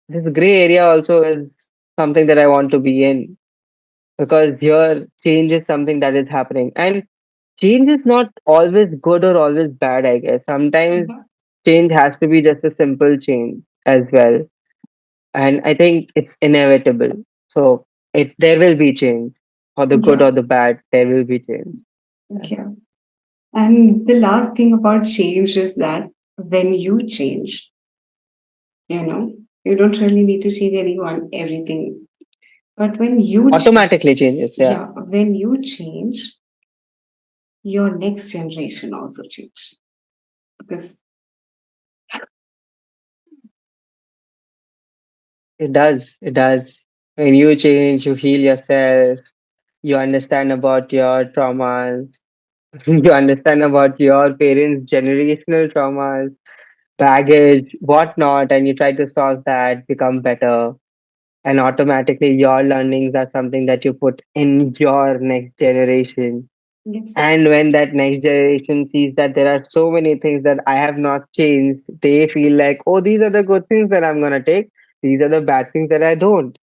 this gray area also is something that I want to be in because here change is something that is happening. And change is not always good or always bad, I guess. Sometimes Mhm. change has to be just a simple change as well. And I think it's inevitable. So there will be change. For the good Yeah. or the bad, there will be change. Yeah. And the last thing about change is that when you change, you know, you don't really need to change anyone, everything. But when you change, Automatically changes, yeah. yeah, when you change, your next generation also change. Because, It does. It does. When you change, you heal yourself, you understand about your traumas, you understand about your parents' generational traumas, baggage, whatnot, and you try to solve that, become better. And automatically, your learnings are something that you put in your next generation. Yes. And when that next generation sees that there are so many things that I have not changed, they feel like, oh, these are the good things that I'm gonna take. These are the bad things that I don't.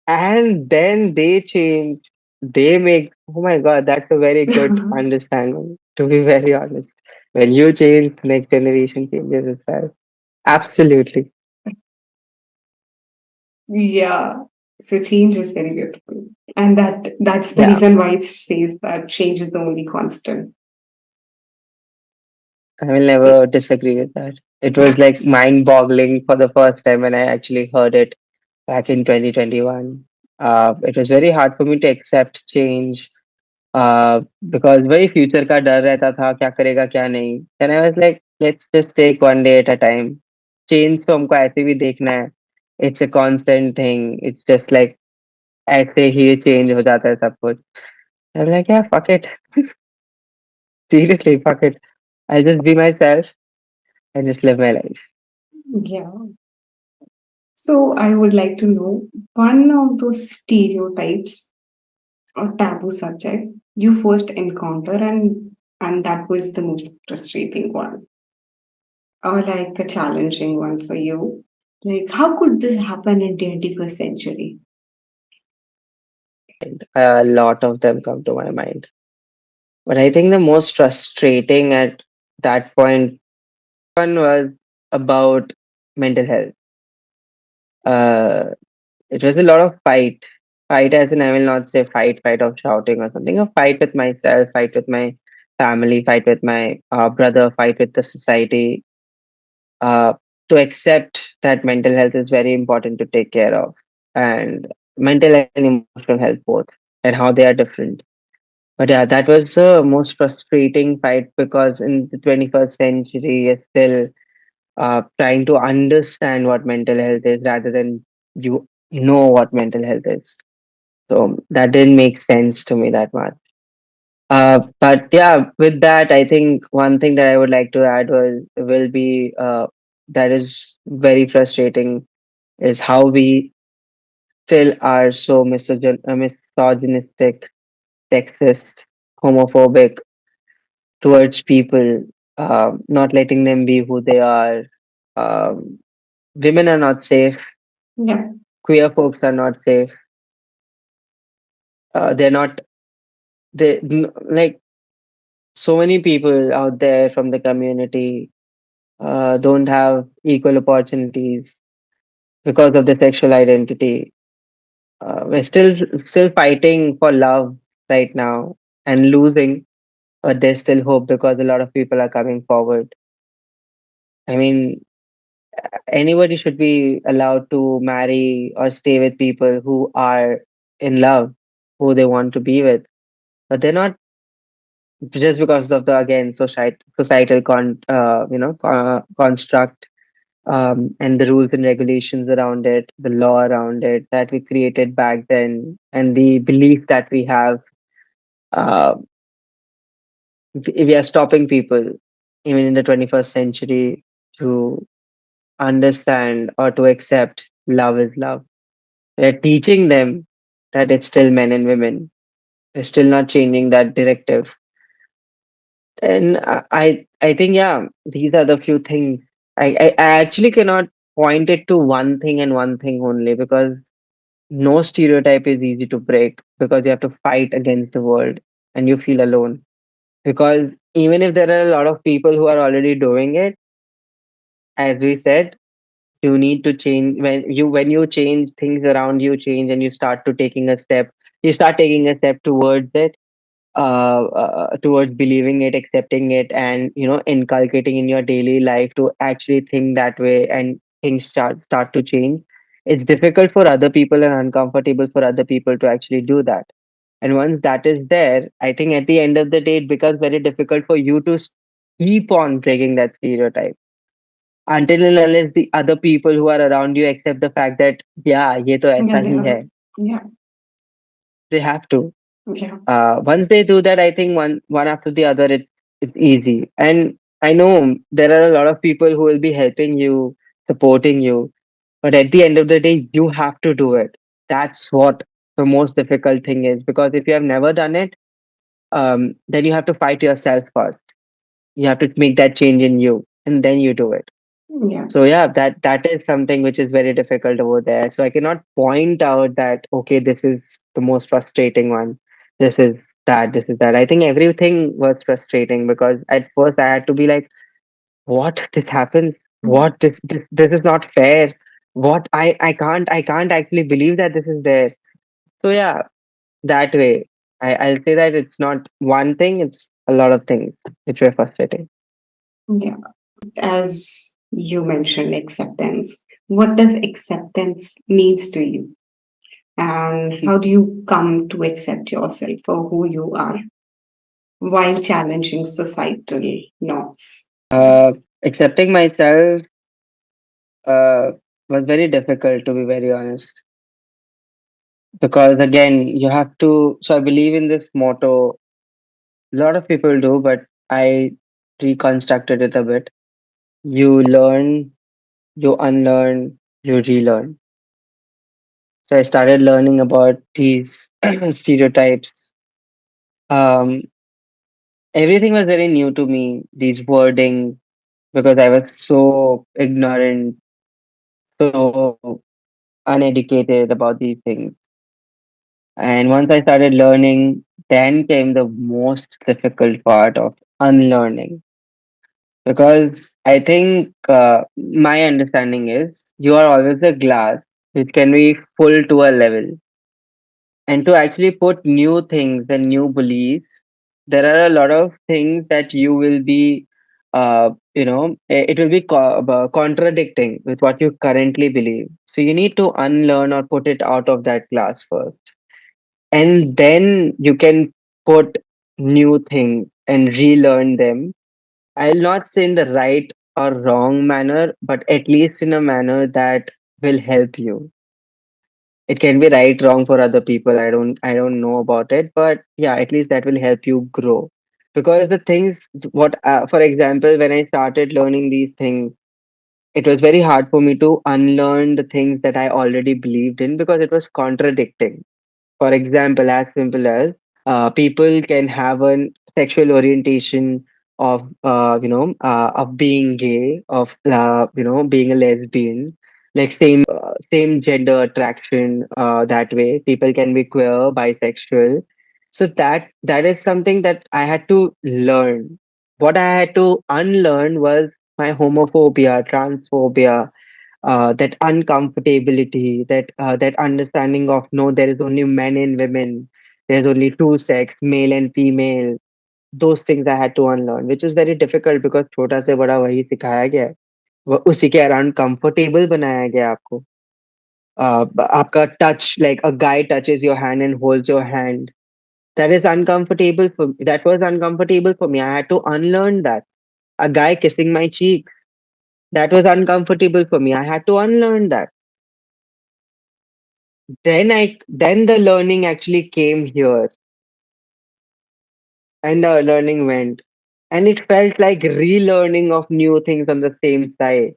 And then they change. They make, oh my God, that's a very good understanding, to be very honest. When you change, next generation changes as well. Absolutely. Yeah. So change is very beautiful. And that's the Yeah. reason why it says that change is the only constant. I will never disagree with that. It was like mind boggling for the first time when I actually heard it back in 2021. It was very hard for me to accept change because very future का डर रहता था क्या करेगा क्या नहीं. Then I was like, let's just take one day at a time. Change तो हमको ऐसे भी देखना है. It's a constant thing. It's just like ऐसे ही change हो जाता है सब कुछ. I'm like, yeah, fuck it. Seriously, fuck it. I'll just be myself and just live my life. Yeah. So I would like to know one of those stereotypes or taboo subject you first encounter and that was the most frustrating one or like a challenging one for you. Like how could this happen in 21st century? A lot of them come to my mind. But I think the most frustrating at that point one was about mental health. Uh, it was a lot of fight. Fight as in I will not say fight of shouting or something. A fight with myself, fight with my family, fight with my brother, fight with the society. Uh, to accept that mental health is very important to take care of, and mental health and emotional health both, and how they are different. But yeah, that was the most frustrating fight because in the 21st century, you're still trying to understand what mental health is rather than you know what mental health is. So that didn't make sense to me that much. But yeah, with that, I think one thing that I would like to add will be that is very frustrating is how we still are so misogynistic, sexist, homophobic towards people, not letting them be who they are. Um, Women are not safe. Yeah. Queer folks are not safe. They're not. Like so many people out there from the community don't have equal opportunities because of the sexual identity. We're still fighting for love right now and losing, but there's still hope because a lot of people are coming forward. I mean, anybody should be allowed to marry or stay with people who are in love, who they want to be with, but they're not just because of the again societal construct and the rules and regulations around it, the law around it that we created back then, and the belief that we have. Uh, we are stopping people, even in the 21st century, to understand or to accept love is love. We're teaching them that it's still men and women. We're still not changing that directive. And I think, yeah, these are the few things. I actually cannot point it to one thing and one thing only because no stereotype is easy to break because you have to fight against the world and you feel alone. Because even if there are a lot of people who are already doing it, as we said, you need to change when you change things around you change and you start taking a step towards it towards believing it, accepting it, and inculcating in your daily life to actually think that way, and things start to change. It's difficult for other people and uncomfortable for other people to actually do that. And once that is there, I think at the end of the day, it becomes very difficult for you to keep on breaking that stereotype until and unless the other people who are around you accept the fact that yeah, ये तो Yeah, ऐसा they he have. है. Yeah. They have to. Yeah. Once they do that, I think one after the other, it's easy. And I know there are a lot of people who will be helping you, supporting you, but at the end of the day, you have to do it. That's what the most difficult thing is because if you have never done it, then you have to fight yourself first. You have to make that change in you, and then you do it. Yeah. So yeah, that is something which is very difficult over there. So I cannot point out that okay, this is the most frustrating one. This is that. This is that. I think everything was frustrating because at first I had to be like, what, this happens? What, this is not fair. What, I can't actually believe that this is there. So yeah, that way. I'll say that it's not one thing, it's a lot of things which were frustrating. Yeah. As you mentioned, acceptance. What does acceptance means to you? And how do you come to accept yourself for who you are while challenging societal norms? Accepting myself uh, was very difficult, to be very honest, because again you have to. So I believe in this motto. A lot of people do, but I reconstructed it a bit. You learn, you unlearn, you relearn. So I started learning about these stereotypes. Um, Everything was very new to me. These wording, because I was so ignorant, so uneducated about these things. And once I started learning, then came the most difficult part of unlearning. Because I think my understanding is you are always a glass which can be full to a level. And to actually put new things and new beliefs, there are a lot of things that you will be, it will be contradicting with what you currently believe. So you need to unlearn or put it out of that glass first. And then you can put new things and relearn them. I'll not say in the right or wrong manner, but at least in a manner that will help you. It can be right, wrong for other people. I don't know about it, but yeah, at least that will help you grow. Because the things, for example, when I started learning these things, it was very hard for me to unlearn the things that I already believed in because it was contradicting. For example, as simple as people can have a sexual orientation of being gay, of being a lesbian, like same gender attraction. That way, people can be queer, bisexual. So that is something that I had to learn. What I had to unlearn was my homophobia, transphobia, that uncomfortability, that understanding of no, there is only men and women, there's only two sex, male and female. Those things I had to unlearn, which is very difficult because छोटा से बड़ा वही सिखाया गया है, उसी के around comfortable बनाया गया है आपको. आपका touch, like a guy touches your hand and holds your hand, that is uncomfortable for me. That was uncomfortable for me. I had to unlearn that. A guy kissing my cheek, that was uncomfortable for me. I had to unlearn that. Then the learning actually came here, and the learning went, and it felt like relearning of new things on the same side.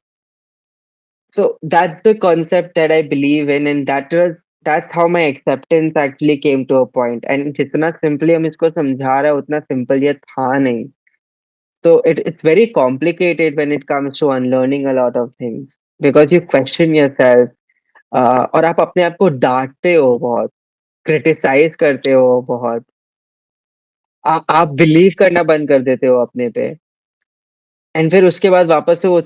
So that's the concept that I believe in, and that's how my acceptance actually came to a point. And जितना simply हम इसको समझा रहे हैं उतना simple ये था नहीं. So it's very complicated when it comes to unlearning a lot of things because you question yourself. और आप अपने आप को डांटते हो बहुत, क्रिटिसाइज करते हो बहुत. आप बिलीव करना बंद कर देते हो अपने पे. एंड फिर उसके बाद वापस से वो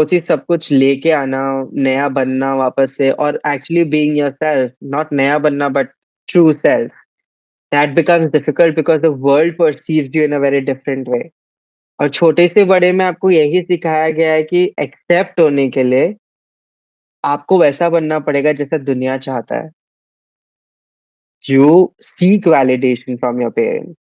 चीज सब कुछ लेके आना, नया बनना वापस से, और एक्चुअली बीइंग योरसेल्फ, नॉट नया बनना but true self, that becomes difficult because the world perceives you in a very different way. और छोटे से बड़े में आपको यही सिखाया गया है कि एक्सेप्ट होने के लिए आपको वैसा बनना पड़ेगा जैसा दुनिया चाहता है. You seek validation from your parents.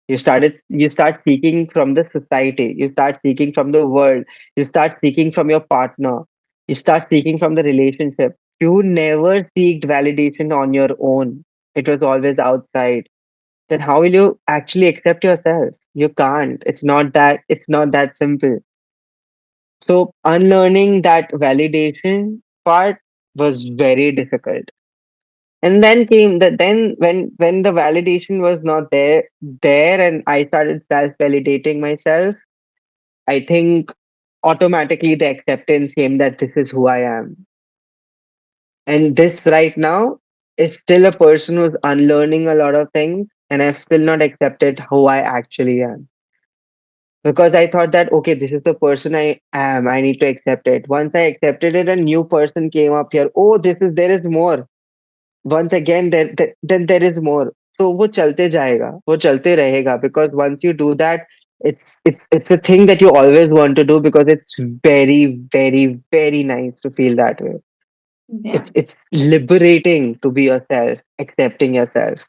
You start seeking from the society. You start seeking from the world. You start seeking from your partner. You start seeking from the relationship. You never seeked validation on your own. It was always outside. Then how will you actually accept yourself? You can't. It's not that simple. So unlearning that validation part was very difficult. And then came the then when the validation was not there, and I started self validating myself, I think automatically the acceptance came that this is who I am. And this right now is still a person who's unlearning a lot of things, and I've still not accepted who I actually am. Because I thought that, okay, this is the person I am, I need to accept it. Once I accepted it, a new person came up here. Oh, there is more. Once again, then there is more. So वो चलते जाएगा, वो चलते रहेगा, because once you do that, it's a thing that you always want to do, because it's very, very, very nice to feel that way. Yeah. It's liberating to be yourself, accepting yourself.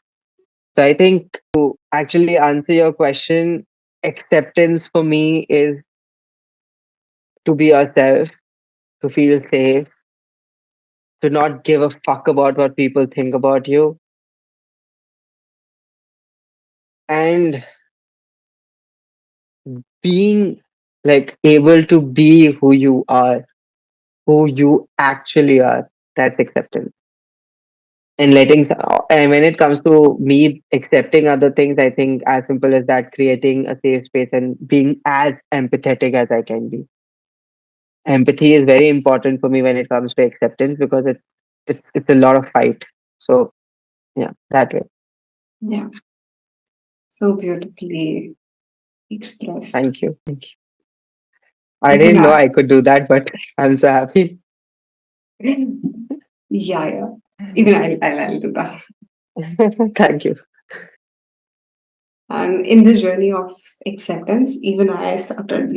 So I think to actually answer your question, acceptance for me is to be yourself, to feel safe, to not give a fuck about what people think about you, and being like able to be who you are, who you actually are. That's acceptance. And and when it comes to me accepting other things, I think as simple as that, creating a safe space and being as empathetic as I can be. Empathy is very important for me when it comes to acceptance, because it's a lot of fight. So yeah, that way. Yeah. So beautifully expressed. Thank you. Thank you. I Even didn't know I. I could do that, but I'm so happy. Yeah, yeah. Even I'll do that. Thank you. And in this journey of acceptance, even I started,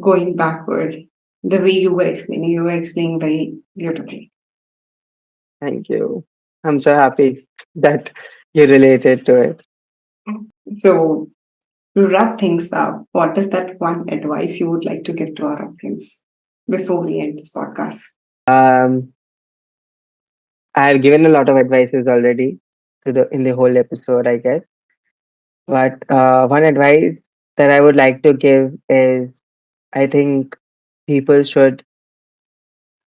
going backward. The way you were explaining very beautifully. Thank you. I'm so happy that you related to it. So, to wrap things up, what is that one advice you would like to give to our audience before we end this podcast? Um, I have given a lot of advices already to the in the whole episode, I guess. But one advice that I would like to give is, I think people should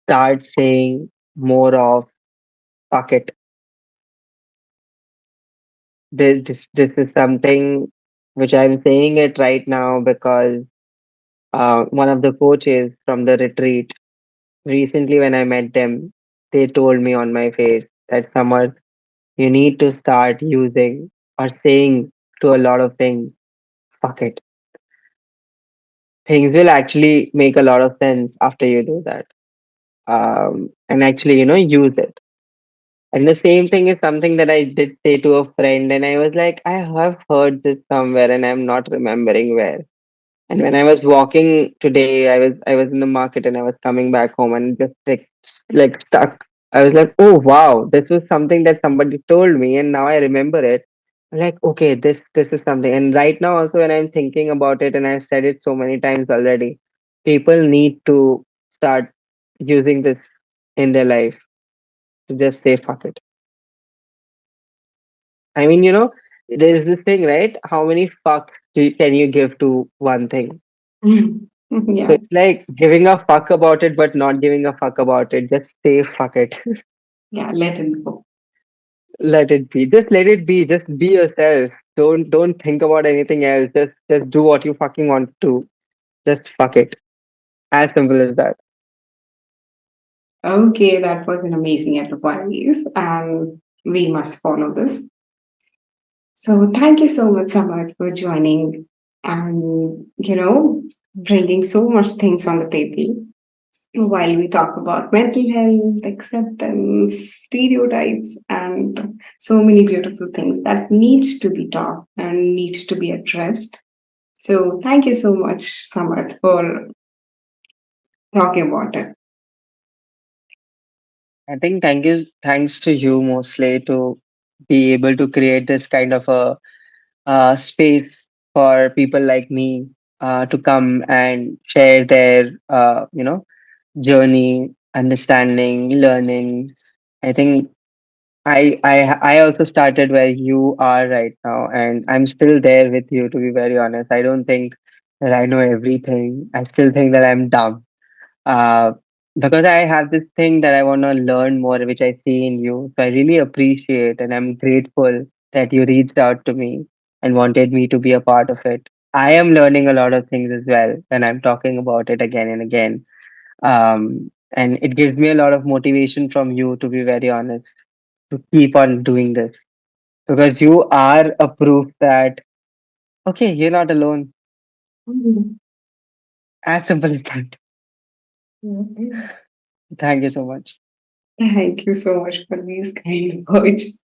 start saying more of fuck it. This is something which I'm saying it right now because one of the coaches from the retreat, recently when I met them, they told me on my face that, Samar, you need to start using or saying to a lot of things, fuck it. Things will actually make a lot of sense after you do that. And actually, use it. And the same thing is something that I did say to a friend, and I was like, I have heard this somewhere, and I'm not remembering where. And when I was walking today, I was in the market and I was coming back home and just like stuck. I was like, oh wow, this was something that somebody told me, and now I remember it. I'm like, okay, this is something. And right now also when I'm thinking about it, and I've said it so many times already, people need to start using this in their life, to just say fuck it. I mean, there's this thing, right? How many fucks can you give to one thing? So Yeah, it's like giving a fuck about it, but not giving a fuck about it. Just say fuck it. yeah, let it go. Let it be. Just let it be. Just be yourself. Don't think about anything else. Just do what you fucking want to. Just fuck it. As simple as that. Okay, that was an amazing advice, and we must follow this. So, thank you so much, Samarth, for joining and, bringing so much things on the table while we talk about mental health, acceptance, stereotypes, and so many beautiful things that needs to be taught and needs to be addressed. So, thank you so much, Samarth, for talking about it. I think thanks to you mostly to be able to create this kind of a space for people like me to come and share their journey, understanding, learning. I think I also started where you are right now, and I'm still there with you. To be very honest, I don't think that I know everything. I still think that I'm dumb. Uh, because I have this thing that I want to learn more, which I see in you. So I really appreciate and I'm grateful that you reached out to me and wanted me to be a part of it. I am learning a lot of things as well, and I'm talking about it again and again. And it gives me a lot of motivation from you, to be very honest, to keep on doing this because you are a proof that, okay, you're not alone. Mhm. As simple as that. Mhm. Thank you so much. Thank you so much for these kind words.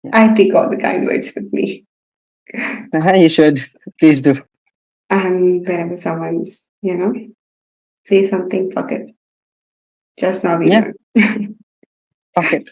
Yeah. I take all the kind words with me. You should. Please do. And whenever someone's, say something, fuck it. Just now we Yeah. learn. Okay.